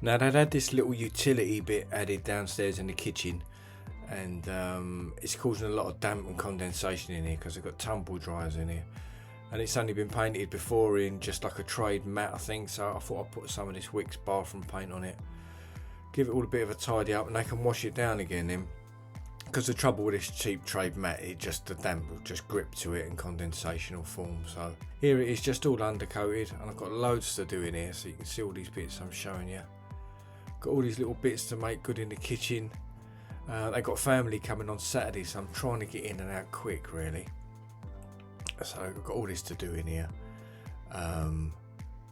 Now they'd had this little utility bit added downstairs in the kitchen, and it's causing a lot of damp and condensation in here because they've got tumble dryers in here, and it's only been painted before in just like a trade matte, I think, so I thought I'd put some of this Wicks bathroom paint on it, give it all a bit of a tidy up, and they can wash it down again then. Because the trouble with this cheap trade matte, the damp will just grip to it and condensation will form. So here it is, just all undercoated, and I've got loads to do in here, so you can see all these bits I'm showing you. Got all these little bits to make good in the kitchen. They got family coming on Saturday, so I'm trying to get in and out quick really. So I've got all this to do in here.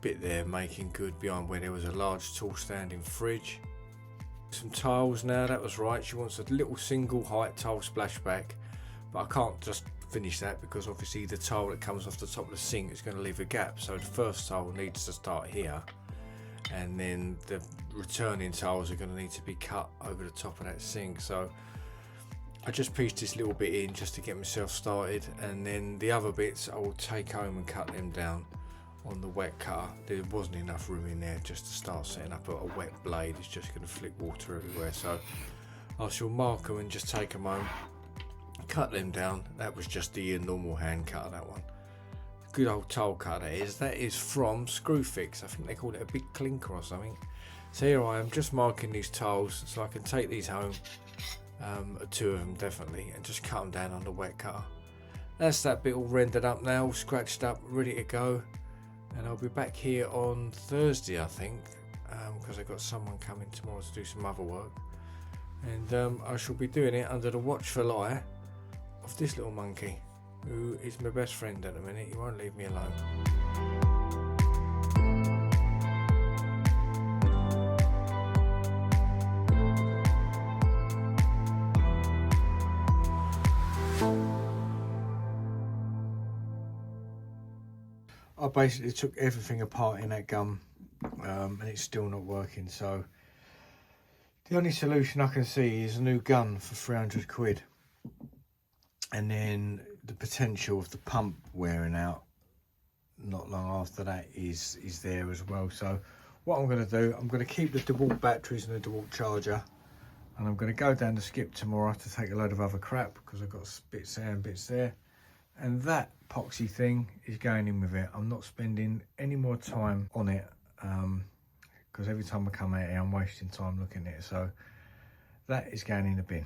Bit there making good behind where there was a large tall standing fridge. Some tiles now, that was right, she wants a little single height tile splashback, but I can't just finish that because obviously the tile that comes off the top of the sink is going to leave a gap, so the first tile needs to start here, and then the returning tiles are going to need to be cut over the top of that sink. So I just pieced this little bit in just to get myself started, and then the other bits I will take home and cut them down on the wet cutter. There wasn't enough room in there just to start setting up a wet blade. It's just going to flick water everywhere, so I shall mark them and just take them home, cut them down. That was just the normal hand cutter, that one. Good old tile cutter that is from Screwfix. I think they call it a big clinker or something. So here I am just marking these tiles so I can take these home, 2 of them definitely, and just cut them down on the wet cutter. That's that bit all rendered up now, all scratched up, ready to go. And I'll be back here on Thursday, I think, because I've got someone coming tomorrow to do some other work. And I shall be doing it under the watchful eye of this little monkey, who is my best friend at the minute. He won't leave me alone. I basically took everything apart in that gum, and it's still not working, so the only solution I can see is a new gun for 300 quid, and then the potential of the pump wearing out not long after that is there as well. So what I'm going to do, I'm going to keep the DeWalt batteries and the DeWalt charger, and I'm going to go down to Skip tomorrow to take a load of other crap because I've got bits there and bits there. And that epoxy thing is going in with it. I'm not spending any more time on it because every time I come out here I'm wasting time looking at it. So that is going in the bin.